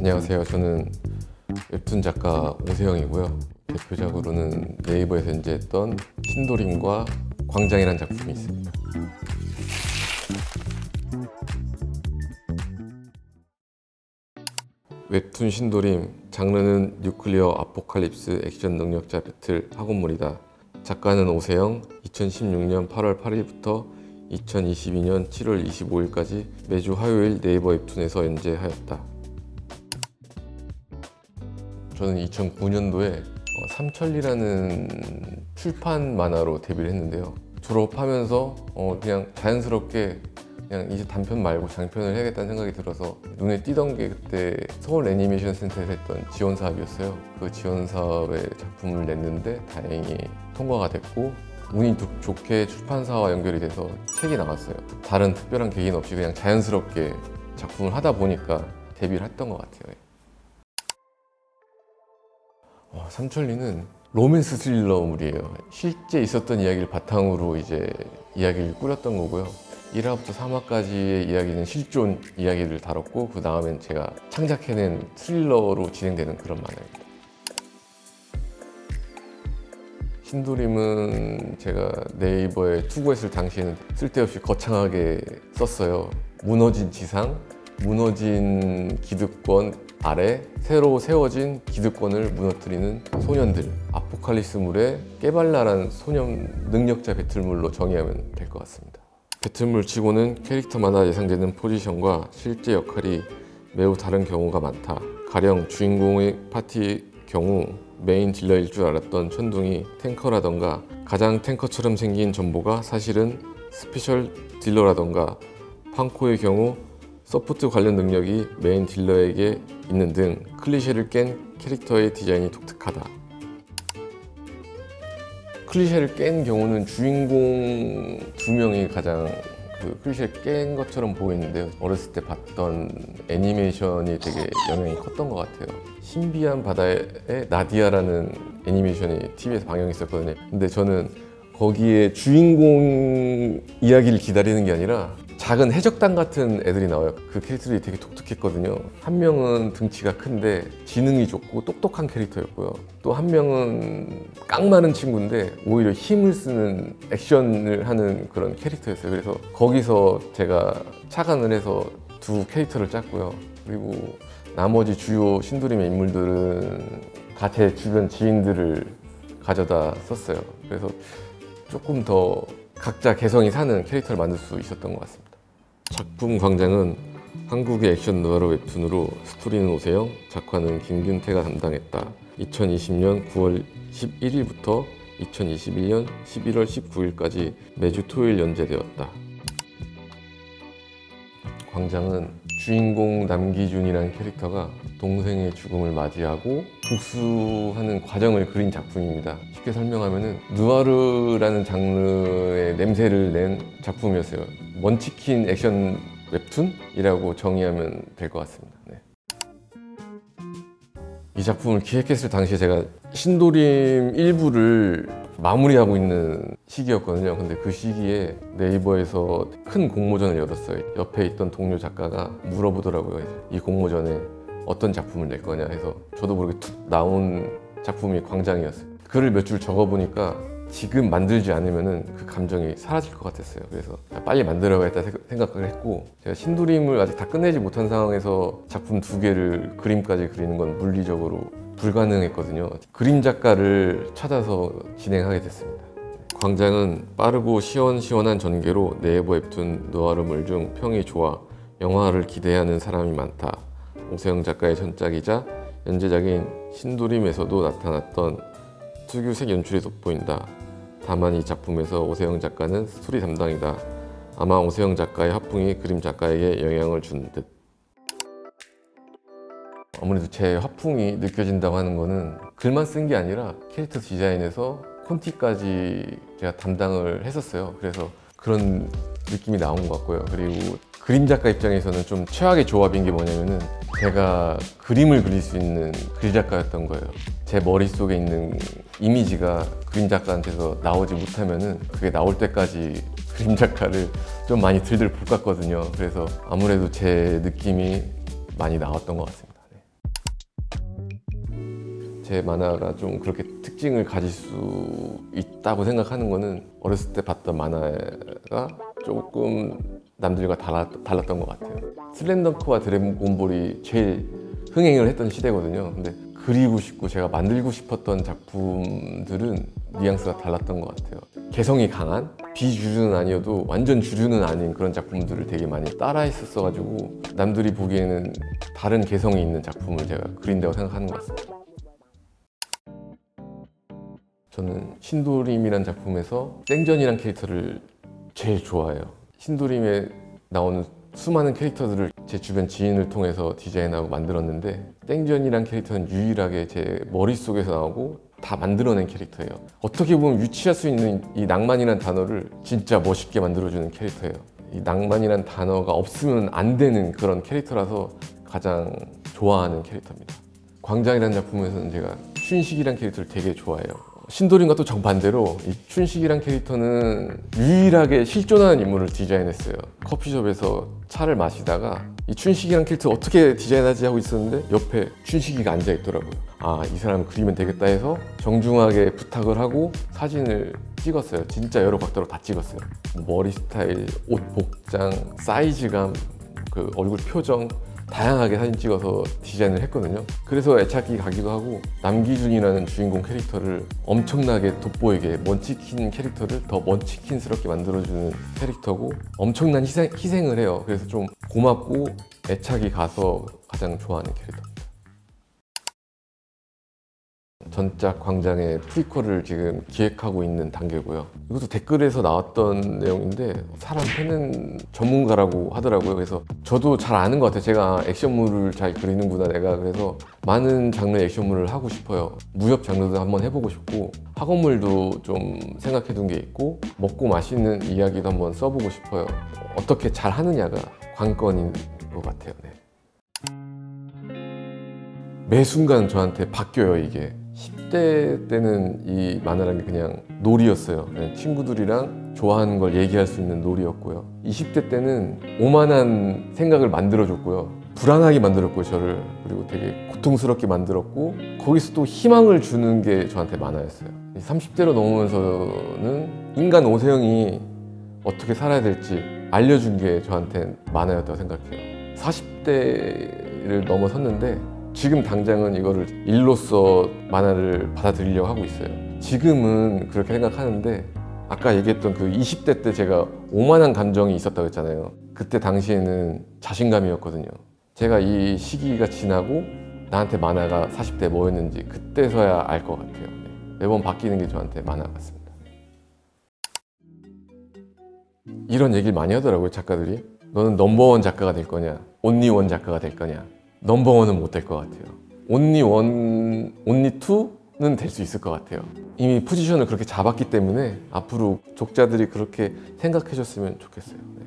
안녕하세요. 저는 웹툰 작가 오세영이고요. 대표작으로는 네이버에서 연재했던 신도림과 광장이라는 작품이 있습니다. 웹툰 신도림, 장르는 뉴클리어 아포칼립스 액션 능력자 배틀 학원물이다. 작가는 오세영, 2016년 8월 8일부터 2022년 7월 25일까지 매주 화요일 네이버 웹툰에서 연재하였다. 저는 2009년도에 삼천리라는 출판 만화로 데뷔를 했는데요. 졸업하면서 그냥 자연스럽게 그냥 이제 단편 말고 장편을 해야겠다는 생각이 들어서 눈에 띄던 게 그때 서울 애니메이션 센터에서 했던 지원 사업이었어요. 그 지원 사업에 작품을 냈는데 다행히 통과가 됐고 운이 좋게 출판사와 연결이 돼서 책이 나왔어요. 다른 특별한 계기는 없이 그냥 자연스럽게 작품을 하다 보니까 데뷔를 했던 것 같아요. 삼천리는 로맨스 스릴러물이에요. 실제 있었던 이야기를 바탕으로 이제 이야기를 꾸렸던 거고요. 1화부터 3화까지의 이야기는 실존 이야기를 다뤘고 그 다음엔 제가 창작해낸 스릴러로 진행되는 그런 만화입니다. 신도림은 제가 네이버에 투고했을 당시에는 쓸데없이 거창하게 썼어요. 무너진 지상, 무너진 기득권 아래 새로 세워진 기득권을 무너뜨리는 소년들, 아포칼립스물의 깨발랄한 소년 능력자 배틀물로 정의하면 될 것 같습니다. 배틀물 치고는 캐릭터마다 예상되는 포지션과 실제 역할이 매우 다른 경우가 많다. 가령 주인공의 파티 경우 메인 딜러일 줄 알았던 천둥이 탱커라던가 가장 탱커처럼 생긴 전보가 사실은 스페셜 딜러라던가 판코의 경우 서포트 관련 능력이 메인 딜러에게 있는 등 클리셰를 깬 캐릭터의 디자인이 독특하다. 클리셰를 깬 경우는 주인공 두 명이 가장 그 클리셰를 깬 것처럼 보이는데요. 어렸을 때 봤던 애니메이션이 되게 영향이 컸던 것 같아요. 신비한 바다의 나디아라는 애니메이션이 TV에서 방영했었거든요. 근데 저는 거기에 주인공 이야기를 기다리는 게 아니라 작은 해적단 같은 애들이 나와요. 그 캐릭터들이 되게 독특했거든요. 한 명은 등치가 큰데 지능이 좋고 똑똑한 캐릭터였고요. 또 한 명은 깡마른 친구인데 오히려 힘을 쓰는 액션을 하는 그런 캐릭터였어요. 그래서 거기서 제가 착안을 해서 두 캐릭터를 짰고요. 그리고 나머지 주요 신도림의 인물들은 다 제 주변 지인들을 가져다 썼어요. 그래서 조금 더 각자 개성이 사는 캐릭터를 만들 수 있었던 것 같습니다. 작품 광장은 한국의 액션 누아르 웹툰으로 스토리는 오세영, 작화는 김균태가 담당했다. 2020년 9월 11일부터 2021년 11월 19일까지 매주 토요일 연재되었다. 광장은 주인공 남기준이라는 캐릭터가 동생의 죽음을 맞이하고 복수하는 과정을 그린 작품입니다. 쉽게 설명하면 누아르라는 장르의 냄새를 낸 작품이었어요. 먼치킨 액션 웹툰이라고 정의하면 될 것 같습니다. 네. 이 작품을 기획했을 당시에 제가 신도림 1부를 마무리하고 있는 시기였거든요. 근데 그 시기에 네이버에서 큰 공모전을 열었어요. 옆에 있던 동료 작가가 물어보더라고요. 이 공모전에 어떤 작품을 낼 거냐 해서 저도 모르게 툭 나온 작품이 광장이었어요. 글을 몇 줄 적어보니까 지금 만들지 않으면 그 감정이 사라질 것 같았어요. 그래서 빨리 만들어야겠다 생각을 했고, 제가 신도림을 아직 다 끝내지 못한 상황에서 작품 두 개를 그림까지 그리는 건 물리적으로 불가능했거든요. 그림 작가를 찾아서 진행하게 됐습니다. 광장은 빠르고 시원시원한 전개로 네이버 웹툰 누아르물 중 평이 좋아 영화를 기대하는 사람이 많다. 오세영 작가의 전작이자 연재작인 신도림에서도 나타났던 특유색 연출이 돋보인다. 다만 이 작품에서 오세영 작가는 스토리 담당이다. 아마 오세영 작가의 화풍이 그림 작가에게 영향을 준 듯. 아무래도 제 화풍이 느껴진다고 하는 거는 글만 쓴 게 아니라 캐릭터 디자인에서 콘티까지 제가 담당을 했었어요. 그래서 그런 느낌이 나온 것 같고요. 그리고 그림 작가 입장에서는 좀 최악의 조합인 게 뭐냐면은 제가 그림을 그릴 수 있는 글 작가였던 거예요. 제 머릿속에 있는 이미지가 그림 작가한테서 나오지 못하면은 그게 나올 때까지 그림 작가를 좀 많이 들들 볶았거든요. 그래서 아무래도 제 느낌이 많이 나왔던 것 같습니다. 제 만화가 좀 그렇게 특징을 가질 수 있다고 생각하는 거는 어렸을 때 봤던 만화가 조금 남들과 달랐던 것 같아요. 슬램덩크와 드래곤볼이 제일 흥행을 했던 시대거든요. 근데 그리고 싶고 제가 만들고 싶었던 작품들은 뉘앙스가 달랐던 것 같아요. 개성이 강한 비주류는 아니어도 완전 주류는 아닌 그런 작품들을 되게 많이 따라 했었어가지고 남들이 보기에는 다른 개성이 있는 작품을 제가 그린다고 생각하는 것 같습니다. 저는 신도림이란 작품에서 땡전이란 캐릭터를 제일 좋아해요. 신도림에 나오는 수많은 캐릭터들을 제 주변 지인을 통해서 디자인하고 만들었는데 땡전이란 캐릭터는 유일하게 제 머릿속에서 나오고 다 만들어낸 캐릭터예요. 어떻게 보면 유치할 수 있는 이 낭만이란 단어를 진짜 멋있게 만들어주는 캐릭터예요. 이 낭만이란 단어가 없으면 안 되는 그런 캐릭터라서 가장 좋아하는 캐릭터입니다. 광장이라는 작품에서는 제가 춘식이란 캐릭터를 되게 좋아해요. 신도림과 또 정반대로 이 춘식이란 캐릭터는 유일하게 실존하는 인물을 디자인했어요. 커피숍에서 차를 마시다가 이 춘식이란 캐릭터 어떻게 디자인하지 하고 있었는데 옆에 춘식이가 앉아 있더라고요. 아, 이 사람 그리면 되겠다 해서 정중하게 부탁을 하고 사진을 찍었어요. 진짜 여러 각도로 다 찍었어요. 머리 스타일, 옷 복장, 사이즈감, 그 얼굴 표정 다양하게 사진 찍어서 디자인을 했거든요. 그래서 애착이 가기도 하고 남기준이라는 주인공 캐릭터를 엄청나게 돋보이게 먼치킨 캐릭터를 더 먼치킨스럽게 만들어주는 캐릭터고 엄청난 희생을 해요. 그래서 좀 고맙고 애착이 가서 가장 좋아하는 캐릭터입니다. 전작 광장의 프리퀄을 지금 기획하고 있는 단계고요. 이것도 댓글에서 나왔던 내용인데 사람 패는 전문가라고 하더라고요. 그래서 저도 잘 아는 것 같아요. 제가 액션물을 잘 그리는구나 내가. 그래서 많은 장르의 액션물을 하고 싶어요. 무협 장르도 한번 해보고 싶고 학원물도 좀 생각해둔 게 있고 먹고 맛있는 이야기도 한번 써보고 싶어요. 어떻게 잘 하느냐가 관건인 것 같아요. 네. 매 순간 저한테 바뀌어요. 이게 10대 때는 이 만화라는 게 그냥 놀이였어요. 그냥 친구들이랑 좋아하는 걸 얘기할 수 있는 놀이였고요. 20대 때는 오만한 생각을 만들어줬고요. 불안하게 만들었고요, 저를. 그리고 되게 고통스럽게 만들었고 거기서 또 희망을 주는 게 저한테 만화였어요. 30대로 넘으면서는 인간 오세영이 어떻게 살아야 될지 알려준 게 저한테 만화였다고 생각해요. 40대를 넘어섰는데 지금 당장은 이거를 일로서 만화를 받아들이려고 하고 있어요. 지금은 그렇게 생각하는데 아까 얘기했던 그 20대 때 제가 오만한 감정이 있었다고 했잖아요. 그때 당시에는 자신감이었거든요. 제가 이 시기가 지나고 나한테 만화가 40대에 뭐였는지 그때서야 알 것 같아요. 매번 바뀌는 게 저한테 만화 같습니다. 이런 얘기를 많이 하더라고요, 작가들이. 너는 넘버원 작가가 될 거냐, 온리원 작가가 될 거냐. 넘버원은 못 될 것 같아요. 온리원, 온리투는 될 수 있을 것 같아요. 이미 포지션을 그렇게 잡았기 때문에 앞으로 독자들이 그렇게 생각해 줬으면 좋겠어요. 네.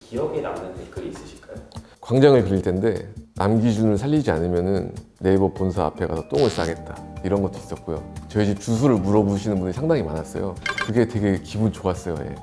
기억에 남는 댓글이 있으실까요? 광장을 그릴 텐데 남기준을 살리지 않으면 네이버 본사 앞에 가서 똥을 싸겠다 이런 것도 있었고요. 저희 집 주소를 물어보시는 분이 상당히 많았어요. 그게 되게 기분 좋았어요. 예.